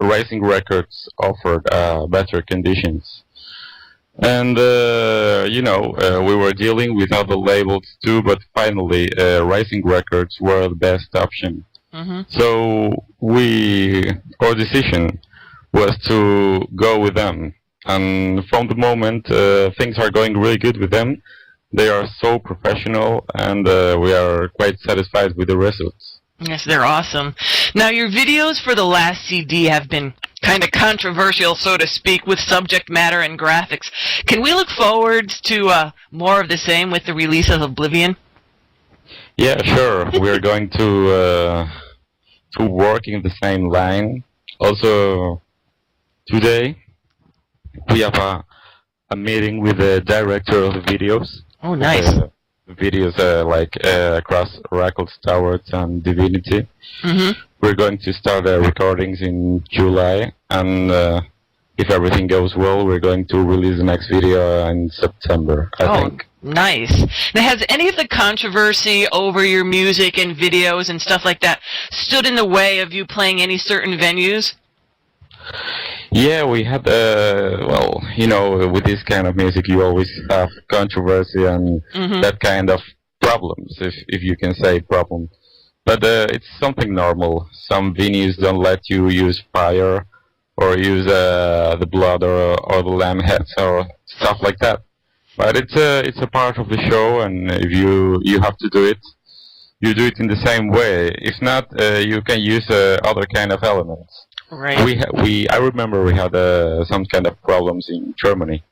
Rising Records offered better conditions. And, we were dealing with other labels too, but finally, Rising Records were the best option. So our decision was to go with them. And from the moment, things are going really good with them. They are so professional, and we are quite satisfied with the results. Yes, they're awesome. Now, your videos for the last CD have been kind of controversial, so to speak, with subject matter and graphics. Can we look forward to more of the same with the release of Oblivion? Yeah, sure. We're going to work in the same line. Also, today we have a meeting with the director of the videos. Oh, nice. Videos across Oracle's Towers and Divinity. We're going to start recordings in July, and if everything goes well, we're going to release the next video in September, I think. Nice. Now, has any of the controversy over your music and videos and stuff like that stood in the way of you playing any certain venues? Yeah, we had, with this kind of music, you always have controversy and that kind of problems, if you can say problem. But it's something normal. Some venues don't let you use fire or use the blood or the lamb heads or stuff like that. But it's a part of the show, and if you have to do it, you do it in the same way. If not, you can use other kind of elements. Right. I remember we had some kind of problems in Germany,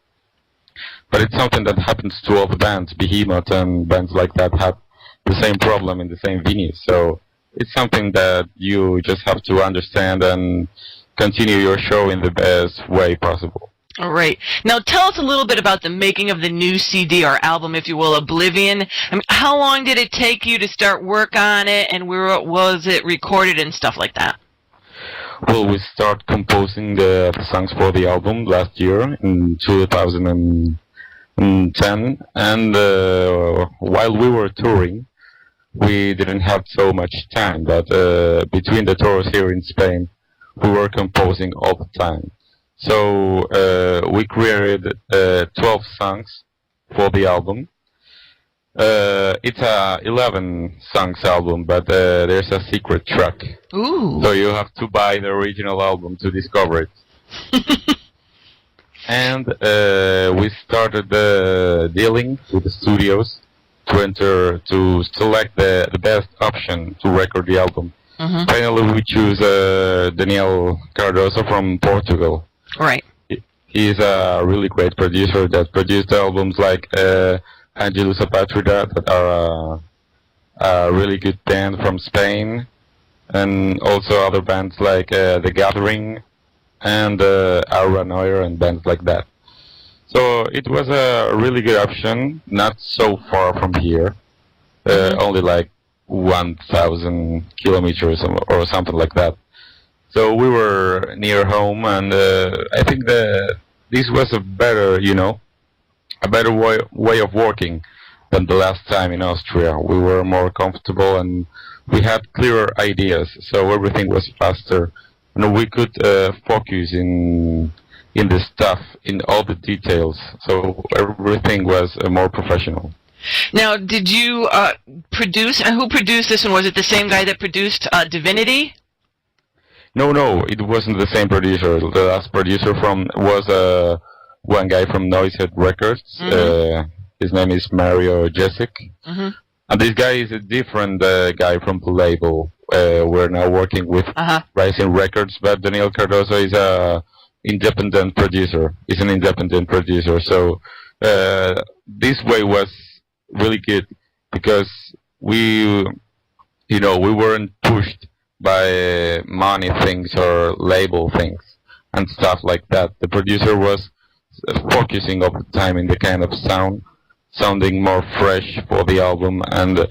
but it's something that happens to all the bands. Behemoth and bands like that have the same problem in the same venue. So it's something that you just have to understand and continue your show in the best way possible. All right. Now tell us a little bit about the making of the new CD or album, if you will, Oblivion. I mean, how long did it take you to start work on it, and where was it recorded and stuff like that? Well, we started composing the songs for the album last year in 2010, and while we were touring, we didn't have so much time, but between the tours here in Spain, we were composing all the time. So we created 12 songs for the album. It's a 11 songs album, but there's a secret track. Ooh. So you have to buy the original album to discover it. And we started dealing with the studios to select the best option to record the album. Finally, we choose Daniel Cardoso from Portugal. Right. He's a really great producer that produced albums like Angelus Apatrida, that are a really good band from Spain, and also other bands like The Gathering and Aura Neuer and bands like that. So it was a really good option, not so far from here, only like 1,000 kilometers or something like that. So we were near home, and I think this was a better, a better way of working than the last time in Austria. We were more comfortable, and we had clearer ideas, so everything was faster, and we could focus in the stuff, in all the details, so everything was more professional. Now, did you produce, and who produced this, and was it the same guy that produced Divinity? No, it wasn't the same producer. The last producer was one guy from Noisehead Records. His name is Mario Jessic. And this guy is a different guy from the label. We're now working with Rising Records, but Daniel Cardoso is a independent producer. He's an independent producer. So this way was really good because we weren't pushed by money things or label things and stuff like that. The producer was focusing all the time in the kind of sounding more fresh for the album, and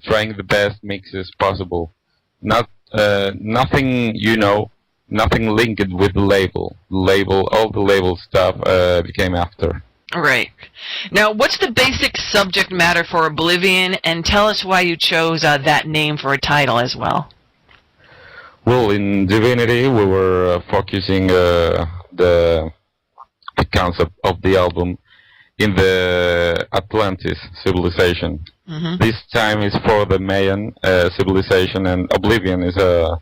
trying the best mixes possible. Nothing linked with the label. All the label stuff became after. Right. Now, what's the basic subject matter for Oblivion, and tell us why you chose that name for a title as well. Well, in Divinity, we were focusing the concept of the album in the Atlantis civilization. Mm-hmm. This time is for the Mayan civilization, and Oblivion is a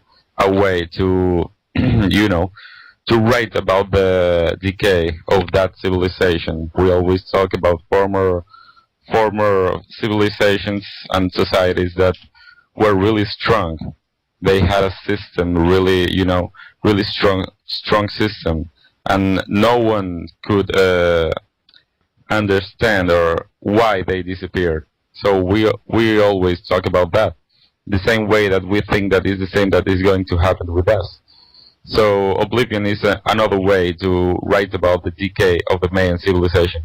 way to, to write about the decay of that civilization. We always talk about former civilizations and societies that were really strong. They had a system, really strong system, and no one could understand or why they disappeared. So we always talk about that, the same way that we think that is the same that is going to happen with us. So Oblivion is another way to write about the decay of the Mayan civilization.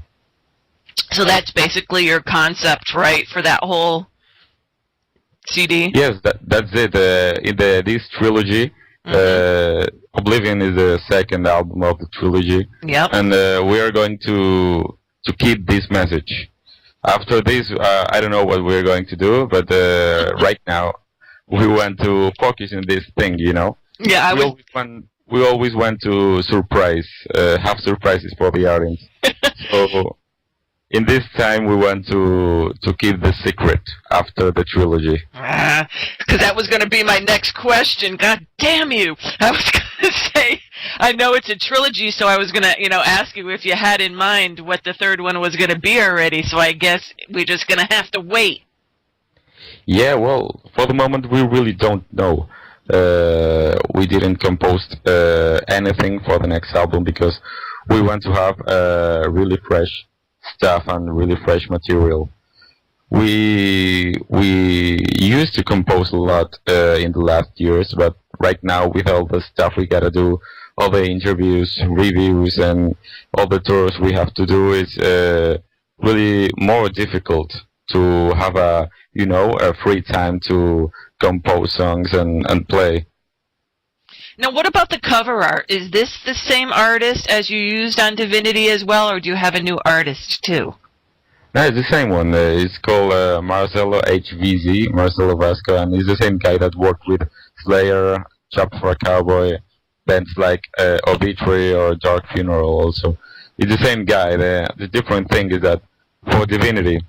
So that's basically your concept, right, for that whole CD? Yes, that's it. In this trilogy, Oblivion is the second album of the trilogy. Yep. And we are going to keep this message. After this, I don't know what we're going to do, but right now, we want to focus on this thing, Yeah, we always want to have surprises for the audience. So, in this time, we want to keep the secret after the trilogy. Because that was going to be my next question. God damn you! I was going to say, I know it's a trilogy, so I was going to, ask you if you had in mind what the third one was going to be already. So I guess we're just going to have to wait. Yeah, well, for the moment, we really don't know. We didn't compose anything for the next album because we want to have really fresh stuff and really fresh material. We used to compose a lot in the last years, but right now with all the stuff we gotta do, all the interviews, reviews, and all the tours we have to do, it's really more difficult to have a free time to compose songs and play. Now, what about the cover art? Is this the same artist as you used on Divinity as well, or do you have a new artist too? No, it's the same one. It's called Marcelo HVZ, Marcelo Vasco, and he's the same guy that worked with Slayer, Chop for a Cowboy, bands like Obituary or Dark Funeral also. It's the same guy. The different thing is that for Divinity,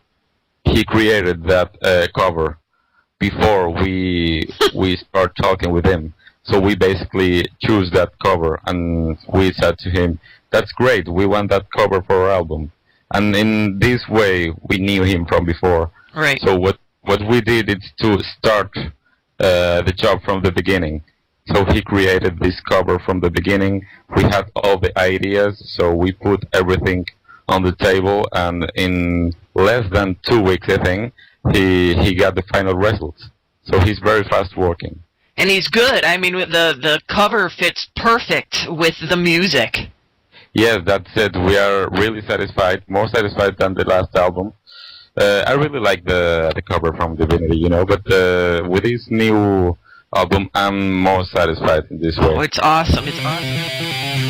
he created that cover before we start talking with him. So we basically choose that cover, and we said to him, "That's great. We want that cover for our album." And in this way, we knew him from before. Right. So what we did is to start the job from the beginning. So he created this cover from the beginning. We had all the ideas, so we put everything on the table, and in less than 2 weeks, I think, he got the final results. So he's very fast working. And he's good. I mean, the cover fits perfect with the music. Yes, that's it. We are really satisfied, more satisfied than the last album. I really like the cover from Divinity, but with this new album, I'm more satisfied in this way. Oh, it's awesome. It's awesome.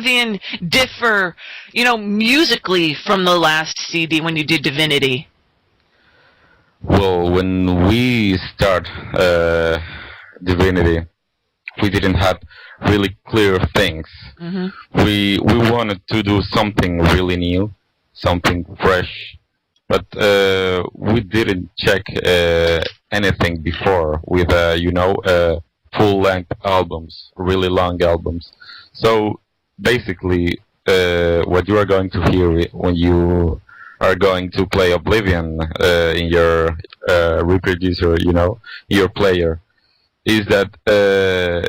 Oblivion differ, musically from the last CD when you did Divinity? Well, when we start Divinity, we didn't have really clear things. Mm-hmm. We wanted to do something really new, something fresh, but we didn't check anything before with full-length albums, really long albums. So basically, what you are going to hear when you are going to play Oblivion in your reproducer, your player, is that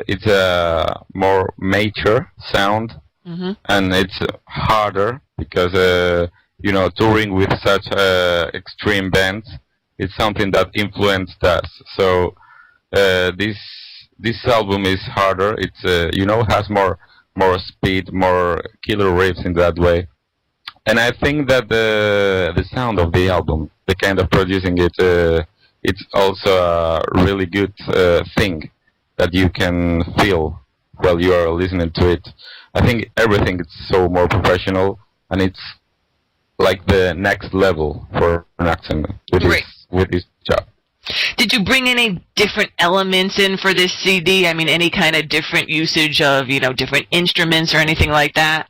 it's a more mature sound, mm-hmm. and it's harder because touring with such extreme bands, it's something that influenced us. So this album is harder. It's has more speed, more killer riffs in that way. And I think that the sound of the album, the kind of producing it, it's also a really good thing that you can feel while you are listening to it. I think everything is so more professional, and it's like the next level for Noctem with his job. Did you bring any different elements in for this CD? I mean, any kind of different usage of, different instruments or anything like that?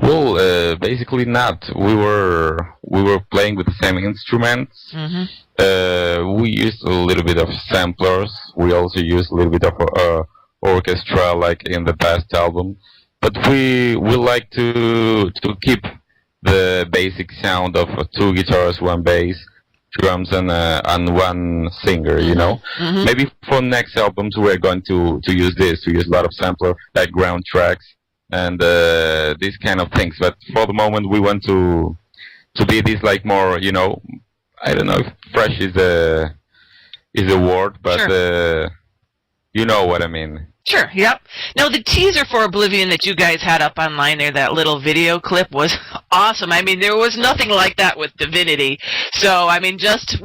Well, basically not. We were playing with the same instruments. Mm-hmm. We used a little bit of samplers. We also used a little bit of orchestra, like in the past album. But we like to keep the basic sound of 2 guitars, 1 bass, drums, and 1 singer. Mm-hmm. Maybe for next albums we're going to use this. To use a lot of sampler, background tracks, and these kind of things. But for the moment, we want to be this like more, I don't know if fresh is a word, but sure. You know what I mean. Sure, yep. Now, the teaser for Oblivion that you guys had up online there, that little video clip, was awesome. I mean, there was nothing like that with Divinity. So, I mean, just